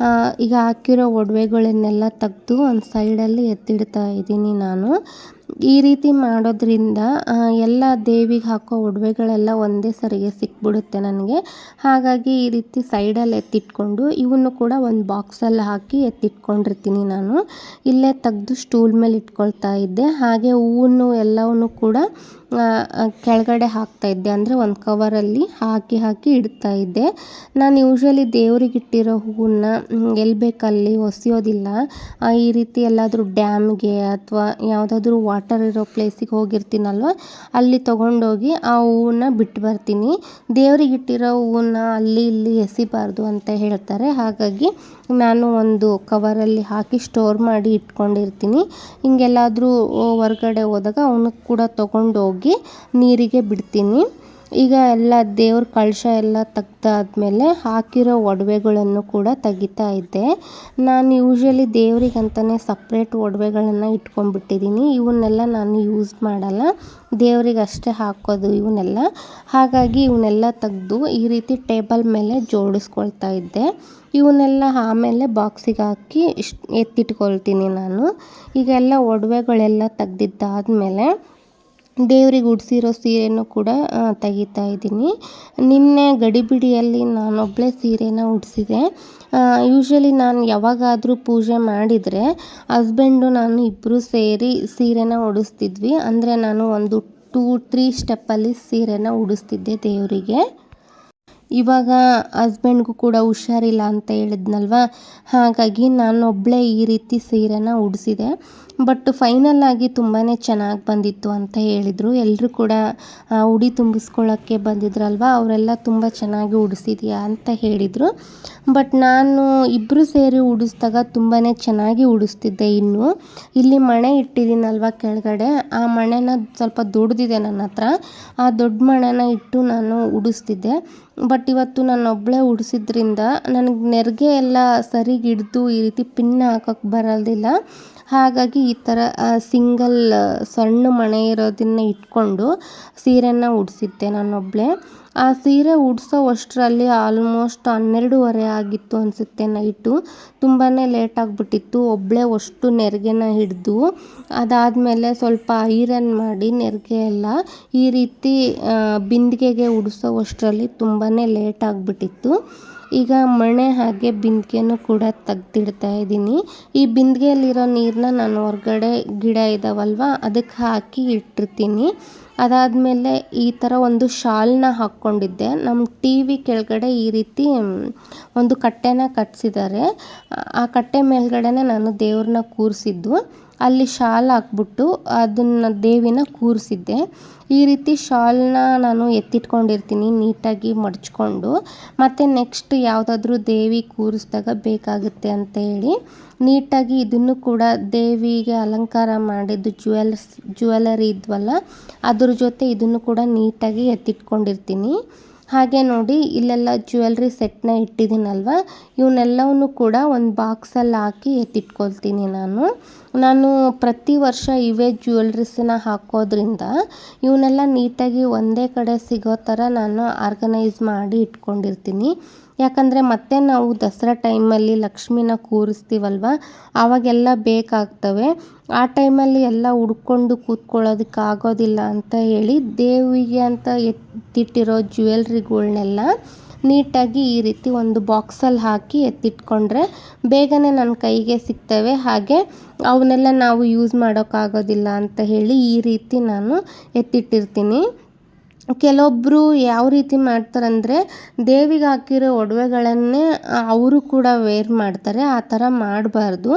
ಈಗ ಹಾಕಿರೋ ಒಡವೆಗಳನ್ನೆಲ್ಲ ತೆಗೆದು ಒಂದು ಸೈಡಲ್ಲಿ ಎತ್ತಿಡ್ತಾ ಇದ್ದೀನಿ ನಾನು. ಈ ರೀತಿ ಮಾಡೋದ್ರಿಂದ ಎಲ್ಲ ದೇವಿಗೆ ಹಾಕೋ ಒಡವೆಗಳೆಲ್ಲ ಒಂದೇ ಸರಿಗೆ ಸಿಕ್ಬಿಡುತ್ತೆ ನನಗೆ. ಹಾಗಾಗಿ ಈ ರೀತಿ ಸೈಡಲ್ಲಿ ಎತ್ತಿಟ್ಕೊಂಡು ಇವನ್ನು ಕೂಡ ಒಂದು ಬಾಕ್ಸಲ್ಲಿ ಹಾಕಿ ಎತ್ತಿಟ್ಕೊಂಡಿರ್ತೀನಿ ನಾನು. ಇಲ್ಲೇ ತೆಗೆದು ಸ್ಟೂಲ್ ಮೇಲೆ ಇಟ್ಕೊಳ್ತಾ ಇದ್ದೆ. ಹಾಗೆ ಹೂವನ್ನು ಎಲ್ಲವನ್ನು ಕೂಡ ಕೆಳಗಡೆ ಹಾಕ್ತಾಯಿದ್ದೆ, ಅಂದರೆ ಒಂದು ಕವರಲ್ಲಿ ಹಾಕಿ ಇಡ್ತಾ ಇದ್ದೆ. ನಾನು ಯೂಶ್ವಲಿ ದೇವ್ರಿಗೆ ಇಟ್ಟಿರೋ ಹೂವನ್ನ ಎಲ್ಲಿ ಬೇಕಲ್ಲಿ ಒಸೆಯೋದಿಲ್ಲ. ಈ ರೀತಿ ಎಲ್ಲಾದರೂ ಡ್ಯಾಮ್ಗೆ ಅಥವಾ ಯಾವುದಾದ್ರೂ ವಾಟರ್ ಇರೋ ಪ್ಲೇಸಿಗೆ ಹೋಗಿರ್ತೀನಲ್ವ, ಅಲ್ಲಿ ತೊಗೊಂಡೋಗಿ ಆ ಹೂವನ್ನ ಬಿಟ್ಟು ಬರ್ತೀನಿ. ದೇವ್ರಿಗೆ ಇಟ್ಟಿರೋ ಹೂವನ್ನ ಅಲ್ಲಿ ಇಲ್ಲಿ ಎಸಿಬಾರ್ದು ಅಂತ ಹೇಳ್ತಾರೆ. ಹಾಗಾಗಿ ನಾನು ಒಂದು ಕವರಲ್ಲಿ ಹಾಕಿ ಸ್ಟೋರ್ ಮಾಡಿ ಇಟ್ಕೊಂಡಿರ್ತೀನಿ. ಹಿಂಗೆಲ್ಲಾದರೂ ಹೊರ್ಗಡೆ ಹೋದಾಗ ಅವನು ಕೂಡ ತೊಗೊಂಡೋಗಿ ನೀರಿಗೆ ಬಿಡ್ತೀನಿ. ಈಗ ಎಲ್ಲ ದೇವ್ರ ಕಳಶ ಎಲ್ಲ ತೆಗ್ದಾದ್ಮೇಲೆ ಹಾಕಿರೋ ಒಡವೆಗಳನ್ನು ಕೂಡ ತೆಗಿತಾ ಇದ್ದೆ. ನಾನು ಯೂಶ್ವಲಿ ದೇವ್ರಿಗಂತಲೇ ಸಪ್ರೇಟ್ ಒಡವೆಗಳನ್ನು ಇಟ್ಕೊಂಡ್ಬಿಟ್ಟಿದ್ದೀನಿ. ಇವನ್ನೆಲ್ಲ ನಾನು ಯೂಸ್ ಮಾಡಲ್ಲ, ದೇವ್ರಿಗೆ ಅಷ್ಟೇ ಹಾಕೋದು ಇವನ್ನೆಲ್ಲ. ಹಾಗಾಗಿ ಇವನ್ನೆಲ್ಲ ತೆಗೆದು ಈ ರೀತಿ ಟೇಬಲ್ ಮೇಲೆ ಜೋಡಿಸ್ಕೊಳ್ತಾ ಇದ್ದೆ. ಇವನ್ನೆಲ್ಲ ಆಮೇಲೆ ಬಾಕ್ಸಿಗೆ ಹಾಕಿ ಎತ್ತಿಟ್ಕೊಳ್ತೀನಿ ನಾನು. ಈಗ ಎಲ್ಲ ಒಡವೆಗಳೆಲ್ಲ ತೆಗ್ದಿದ್ದಾದಮೇಲೆ ದೇವ್ರಿಗೆ ಉಡಿಸಿರೋ ಸೀರೆನೂ ಕೂಡ ತೆಗಿತಾ ಇದ್ದೀನಿ. ನಿನ್ನೆ ಗಡಿಬಿಡಿಯಲ್ಲಿ ನಾನೊಬ್ಬಳೇ ಸೀರೆನ ಉಡಿಸಿದೆ. ಯೂಶ್ವಲಿ ನಾನು ಯಾವಾಗಾದರೂ ಪೂಜೆ ಮಾಡಿದರೆ ಹಸ್ಬೆಂಡು ನಾನು ಇಬ್ಬರು ಸೇರಿ ಸೀರೆನ ಉಡಿಸ್ತಿದ್ವಿ. ಅಂದರೆ ನಾನು ಒಂದು 2-3 ಸ್ಟೆಪ್ಪಲ್ಲಿ ಸೀರೆನ ಉಡಿಸ್ತಿದ್ದೆ ದೇವರಿಗೆ. ಇವಾಗ ಹಸ್ಬೆಂಡ್ಗೂ ಕೂಡ ಹುಷಾರಿಲ್ಲ ಅಂತ ಹೇಳಿದ್ನಲ್ವ, ಹಾಗಾಗಿ ನಾನೊಬ್ಬಳೇ ಈ ರೀತಿ ಸೀರೆನ ಉಡಿಸಿದೆ. ಬಟ್ ಫೈನಲ್ ಆಗಿ ತುಂಬಾ ಚೆನ್ನಾಗಿ ಬಂದಿತ್ತು ಅಂತ ಹೇಳಿದರು. ಎಲ್ಲರೂ ಕೂಡ ಉಡಿ ತುಂಬಿಸ್ಕೊಳ್ಳೋಕ್ಕೆ ಬಂದಿದ್ರಲ್ವ, ಅವರೆಲ್ಲ ತುಂಬ ಚೆನ್ನಾಗಿ ಉಡಿಸಿದ್ಯಾ ಅಂತ ಹೇಳಿದರು. ಬಟ್ ನಾನು ಇಬ್ಬರು ಸೇರಿ ಉಡಿಸಿದಾಗ ತುಂಬಾ ಚೆನ್ನಾಗಿ ಉಡಿಸ್ತಿದ್ದೆ. ಇನ್ನು ಇಲ್ಲಿ ಮಣೆ ಇಟ್ಟಿದ್ದೀನಲ್ವ ಕೆಳಗಡೆ, ಆ ಮಣೆನ ಸ್ವಲ್ಪ ದೊಡ್ಡದಿದೆ ನನ್ನ ಹತ್ರ, ಆ ದೊಡ್ಡ ಮಣೆನ ಇಟ್ಟು ನಾನು ಉಡಿಸ್ತಿದ್ದೆ. ಬಟ್ ಇವತ್ತು ನಾನೊಬ್ಬಳೇ ಉಡಿಸಿದ್ರಿಂದ ನನಗೆ ನೆರಿಗೆ ಎಲ್ಲ ಸರಿಗೆ ಹಿಡ್ದು ಈ ರೀತಿ ಪಿನ್ ಹಾಕೋಕ್ಕೆ ಬರೋದಿಲ್ಲ. ಹಾಗಾಗಿ ಈ ಥರ ಸಿಂಗಲ್ ಸಣ್ಣ ಮಣೆ ಇರೋದನ್ನ ಇಟ್ಕೊಂಡು ಸೀರೆನ ಉಡಿಸಿದ್ದೆ ನಾನೊಬ್ಬಳೇ. ಆ ಸೀರೆ ಉಡಿಸೋ ಅಷ್ಟರಲ್ಲಿ ಆಲ್ಮೋಸ್ಟ್ 12:30 ಆಗಿತ್ತು ಅನಿಸುತ್ತೆ ನೈಟು. ತುಂಬಾ ಲೇಟ್ ಆಗಿಬಿಟ್ಟಿತ್ತು. ಒಬ್ಬಳೇ ಅಷ್ಟು ನೆರಿಗೆನ ಹಿಡಿದು ಅದಾದಮೇಲೆ ಸ್ವಲ್ಪ ಐರನ್ ಮಾಡಿ ನೆರಿಗೆ ಎಲ್ಲ ಈ ರೀತಿ ಬಿಂದಿಗೆಗೆ ಉಡಿಸೋ ಅಷ್ಟರಲ್ಲಿ ತುಂಬಾ ಲೇಟ್ ಆಗಿಬಿಟ್ಟಿತ್ತು. ಈಗ ಮಣೆ ಹಾಗೆ ಬಿಂದಿಗೆನೂ ಕೂಡ ತೆಗ್ದಿಡ್ತಾ ಇದ್ದೀನಿ. ಈ ಬಿಂದಿಗೆಯಲ್ಲಿರೋ ನೀರನ್ನ ನಾನು ಹೊರಗಡೆ ಗಿಡ ಇದ್ದಾವಲ್ವ ಅದಕ್ಕೆ ಹಾಕಿ ಇಟ್ಟಿರ್ತೀನಿ. ಅದಾದಮೇಲೆ ಈ ಥರ ಒಂದು ಶಾಲನ್ನ ಹಾಕ್ಕೊಂಡಿದ್ದೆ. ನಮ್ಮ ಟಿ ವಿ ಕೆಳಗಡೆ ಈ ರೀತಿ ಒಂದು ಕಟ್ಟೆನ ಕಟ್ಟಿಸಿದ್ದಾರೆ. ಆ ಕಟ್ಟೆ ಮೇಲ್ಗಡೆನೇ ನಾನು ದೇವ್ರನ್ನ ಕೂರಿಸಿದ್ದು. ಅಲ್ಲಿ ಶಾಲ್ ಹಾಕ್ಬಿಟ್ಟು ಅದನ್ನು ದೇವಿನ ಕೂರಿಸಿದ್ದೆ. ಈ ರೀತಿ ಶಾಲನ್ನ ನಾನು ಎತ್ತಿಟ್ಕೊಂಡಿರ್ತೀನಿ ನೀಟಾಗಿ ಮಡಚ್ಕೊಂಡು. ಮತ್ತು ನೆಕ್ಸ್ಟ್ ಯಾವುದಾದ್ರೂ ದೇವಿ ಕೂರಿಸಿದಾಗ ಬೇಕಾಗುತ್ತೆ ಅಂತ ಹೇಳಿ ನೀಟಾಗಿ ಇದನ್ನು ಕೂಡ ದೇವಿಗೆ ಅಲಂಕಾರ ಮಾಡಿದ್ದು ಜ್ಯುವೆಲರಿ ಇದ್ವಲ್ಲ ಅದ್ರ ಜೊತೆ ಇದನ್ನು ಕೂಡ ನೀಟಾಗಿ ಎತ್ತಿಟ್ಕೊಂಡಿರ್ತೀನಿ. ಹಾಗೆ ನೋಡಿ ಇಲ್ಲೆಲ್ಲ ಜ್ಯುವೆಲ್ರಿ ಸೆಟ್ನ ಇಟ್ಟಿದ್ದೀನಲ್ವ, ಇವನ್ನೆಲ್ಲವನ್ನು ಕೂಡ ಒಂದು ಬಾಕ್ಸಲ್ಲಿ ಹಾಕಿ ಎತ್ತಿಟ್ಕೊಳ್ತೀನಿ ನಾನು ಪ್ರತಿ ವರ್ಷ ಇವೇ ಜ್ಯುವೆಲ್ರೀಸನ್ನ ಹಾಕೋದ್ರಿಂದ ಇವನ್ನೆಲ್ಲ ನೀಟಾಗಿ ಒಂದೇ ಕಡೆ ಸಿಗೋ ಥರ ನಾನು ಆರ್ಗನೈಸ್ ಮಾಡಿ ಇಟ್ಕೊಂಡಿರ್ತೀನಿ. ಯಾಕಂದರೆ ಮತ್ತೆ ನಾವು ದಸರಾ ಟೈಮಲ್ಲಿ ಲಕ್ಷ್ಮಿನ ಕೂರಿಸ್ತೀವಲ್ವ, ಆವಾಗೆಲ್ಲ ಬೇಕಾಗ್ತವೆ. ಆ ಟೈಮಲ್ಲಿ ಎಲ್ಲ ಹುಡ್ಕೊಂಡು ಕೂತ್ಕೊಳ್ಳೋದಕ್ಕೆ ಆಗೋದಿಲ್ಲ ಅಂತ ಹೇಳಿ ದೇವಿಗೆ ಅಂತ ಎತ್ತಿಟ್ಟಿರೋ ಜ್ಯುವೆಲ್ರಿಗಳ್ನೆಲ್ಲ ನೀಟಾಗಿ ಈ ರೀತಿ ಒಂದು ಬಾಕ್ಸಲ್ಲಿ ಹಾಕಿ ಎತ್ತಿಟ್ಕೊಂಡ್ರೆ ಬೇಗನೆ ನನ್ನ ಕೈಗೆ ಸಿಗ್ತವೆ. ಹಾಗೆ ಅವನ್ನೆಲ್ಲ ನಾವು ಯೂಸ್ ಮಾಡೋಕ್ಕಾಗೋದಿಲ್ಲ ಅಂತ ಹೇಳಿ ಈ ರೀತಿ ನಾನು ಎತ್ತಿಟ್ಟಿರ್ತೀನಿ. ಕೆಲವೊಬ್ಬರು ಯಾವ ರೀತಿ ಮಾಡ್ತಾರಂದರೆ ದೇವಿಗೆ ಹಾಕಿರೋ ಒಡವೆಗಳನ್ನೇ ಅವರು ಕೂಡ ವೇರ್ ಮಾಡ್ತಾರೆ. ಆ ಥರ ಮಾಡಬಾರ್ದು.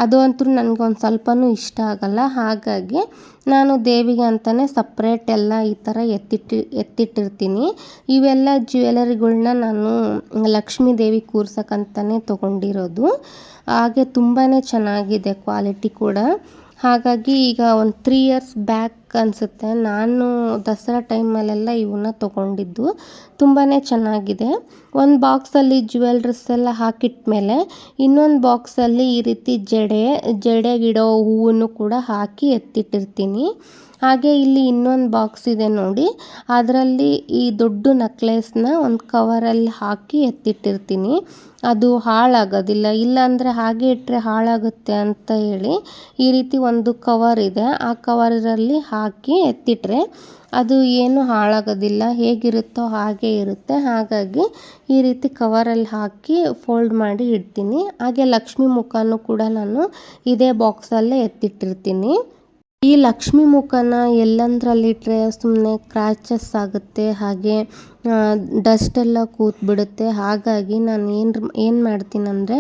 ಅದು ಅಂತೂ ನನಗೊಂದು ಸ್ವಲ್ಪನೂ ಇಷ್ಟ ಆಗಲ್ಲ. ಹಾಗಾಗಿ ನಾನು ದೇವಿಗೆ ಅಂತಲೇ ಸಪ್ರೇಟ್ ಎಲ್ಲ ಈ ಥರ ಎತ್ತಿಟ್ಟಿರ್ತೀನಿ. ಇವೆಲ್ಲ ಜ್ಯುವೆಲರಿಗಳ್ನ ನಾನು ಲಕ್ಷ್ಮೀ ದೇವಿ ಕೂರ್ಸೋಕ್ಕಂತಲೇ ತೊಗೊಂಡಿರೋದು. ಹಾಗೆ ತುಂಬಾ ಚೆನ್ನಾಗಿದೆ ಕ್ವಾಲಿಟಿ ಕೂಡ. ಹಾಗಾಗಿ ಈಗ ಒಂದು 3 ಇಯರ್ಸ್ ಬ್ಯಾಕ್ ಅನಿಸುತ್ತೆ ನಾನು ದಸರಾ ಟೈಮಲ್ಲೆಲ್ಲ ಇವನ್ನ ತೊಗೊಂಡಿದ್ದು. ತುಂಬಾ ಚೆನ್ನಾಗಿದೆ. ಒಂದು ಬಾಕ್ಸಲ್ಲಿ ಜ್ಯುವೆಲ್ರೀಸ್ ಎಲ್ಲ ಹಾಕಿಟ್ಮೇಲೆ ಇನ್ನೊಂದು ಬಾಕ್ಸಲ್ಲಿ ಈ ರೀತಿ ಜಡೆಗಿಡೋ ಹೂವನ್ನು ಕೂಡ ಹಾಕಿ ಎತ್ತಿಟ್ಟಿರ್ತೀನಿ. ಹಾಗೆ ಇಲ್ಲಿ ಇನ್ನೊಂದು ಬಾಕ್ಸ್ ಇದೆ ನೋಡಿ, ಅದರಲ್ಲಿ ಈ ದೊಡ್ಡ ನೆಕ್ಲೆಸ್ನ ಒಂದು ಕವರಲ್ಲಿ ಹಾಕಿ ಎತ್ತಿಟ್ಟಿರ್ತೀನಿ. ಅದು ಹಾಳಾಗೋದಿಲ್ಲ, ಇಲ್ಲಾಂದರೆ ಹಾಗೆ ಇಟ್ಟರೆ ಹಾಳಾಗುತ್ತೆ ಅಂತ ಹೇಳಿ ಈ ರೀತಿ ಒಂದು ಕವರ್ ಇದೆ, ಆ ಕವರಲ್ಲಿ ಹಾಕಿ ಎತ್ತಿಟ್ರೆ ಅದು ಏನು ಹಾಳಾಗೋದಿಲ್ಲ, ಹೇಗಿರುತ್ತೋ ಹಾಗೆ ಇರುತ್ತೆ. ಹಾಗಾಗಿ ಈ ರೀತಿ ಕವರಲ್ಲಿ ಹಾಕಿ ಫೋಲ್ಡ್ ಮಾಡಿ ಇಡ್ತೀನಿ. ಹಾಗೆ ಲಕ್ಷ್ಮಿ ಮುಖನೂ ಕೂಡ ನಾನು ಇದೇ ಬಾಕ್ಸಲ್ಲೇ ಎತ್ತಿಟ್ಟಿರ್ತೀನಿ. ಈ ಲಕ್ಷ್ಮಿ ಮುಖನ ಎಲ್ಲಂದ್ರಲ್ಲಿಟ್ಟರೆ ಸುಮ್ಮನೆ ಕ್ರ್ಯಾಚಸ್ ಆಗುತ್ತೆ, ಹಾಗೆ ಡಸ್ಟೆಲ್ಲ ಕೂತ್ಬಿಡುತ್ತೆ. ಹಾಗಾಗಿ ನಾನು ಏನು ಮಾಡ್ತೀನಂದರೆ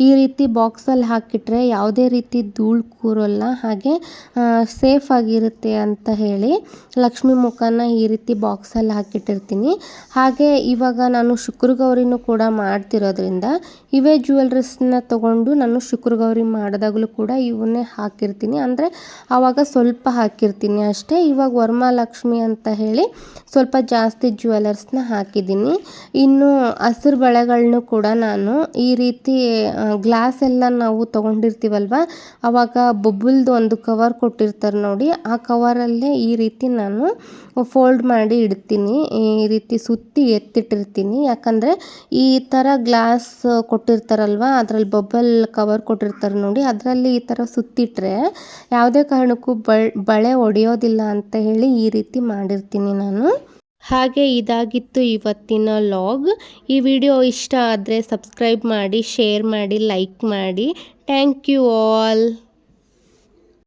ಈ ರೀತಿ ಬಾಕ್ಸಲ್ಲಿ ಹಾಕಿಟ್ರೆ ಯಾವುದೇ ರೀತಿ ಧೂಳು ಕೂರೋಲ್ಲ, ಹಾಗೆ ಸೇಫ್ ಆಗಿರುತ್ತೆ ಅಂತ ಹೇಳಿ ಲಕ್ಷ್ಮಿ ಮುಖನ ಈ ರೀತಿ ಬಾಕ್ಸಲ್ಲಿ ಹಾಕಿಟ್ಟಿರ್ತೀನಿ. ಹಾಗೆ ಇವಾಗ ನಾನು ಶುಕ್ರಗೌರಿನೂ ಕೂಡ ಮಾಡ್ತಿರೋದ್ರಿಂದ ಇವೇ ಜ್ಯುವೆಲ್ರೀಸ್ನ ತೊಗೊಂಡು ನಾನು ಶುಕ್ರಗೌರಿ ಮಾಡಿದಾಗಲೂ ಕೂಡ ಇವನ್ನೇ ಹಾಕಿರ್ತೀನಿ. ಅಂದರೆ ಆವಾಗ ಸ್ವಲ್ಪ ಹಾಕಿರ್ತೀನಿ ಅಷ್ಟೇ. ಇವಾಗ ವರಮಹಾಲಕ್ಷ್ಮಿ ಅಂತ ಹೇಳಿ ಸ್ವಲ್ಪ ಜಾಸ್ತಿ ಜ್ಯುವೆಲರ್ಸ್ನ ಹಾಕಿದ್ದೀನಿ. ಇನ್ನು ಹಸಿರು ಬಳೆಗಳನ್ನೂ ಕೂಡ ನಾನು ಈ ರೀತಿ ಗ್ಲಾಸ್ ಎಲ್ಲ ನಾವು ತೊಗೊಂಡಿರ್ತೀವಲ್ವ, ಆವಾಗ ಬೊಬ್ಬಲ್ದು ಒಂದು ಕವರ್ ಕೊಟ್ಟಿರ್ತಾರೆ ನೋಡಿ, ಆ ಕವರಲ್ಲೇ ಈ ರೀತಿ ನಾನು ಫೋಲ್ಡ್ ಮಾಡಿ ಇಡ್ತೀನಿ. ಈ ರೀತಿ ಸುತ್ತಿ ಎತ್ತಿಟ್ಟಿರ್ತೀನಿ. ಯಾಕಂದರೆ ಈ ಥರ ಗ್ಲಾಸ್ ಕೊಟ್ಟಿರ್ತಾರಲ್ವ, ಅದರಲ್ಲಿ ಬಬಲ್ ಕವರ್ ಕೊಟ್ಟಿರ್ತಾರೆ ನೋಡಿ, ಅದರಲ್ಲಿ ಈ ಥರ ಸುತ್ತಿಟ್ರೆ ಯಾವುದೇ ಕಾರಣಕ್ಕೂ ಬಳೆ ಒಡೆಯೋದಿಲ್ಲ ಅಂತ ಹೇಳಿ ಈ ರೀತಿ ಮಾಡಿರ್ತೀನಿ ನಾನು. ಹಾಗೆ ಇದಾಗಿತ್ತು ಇವತ್ತಿನ ಲಾಗ್. ಈ ವಿಡಿಯೋ ಇಷ್ಟ ಆದರೆ ಸಬ್ಸ್ಕ್ರೈಬ್ ಮಾಡಿ, ಶೇರ್ ಮಾಡಿ, ಲೈಕ್ ಮಾಡಿ. Thank you all.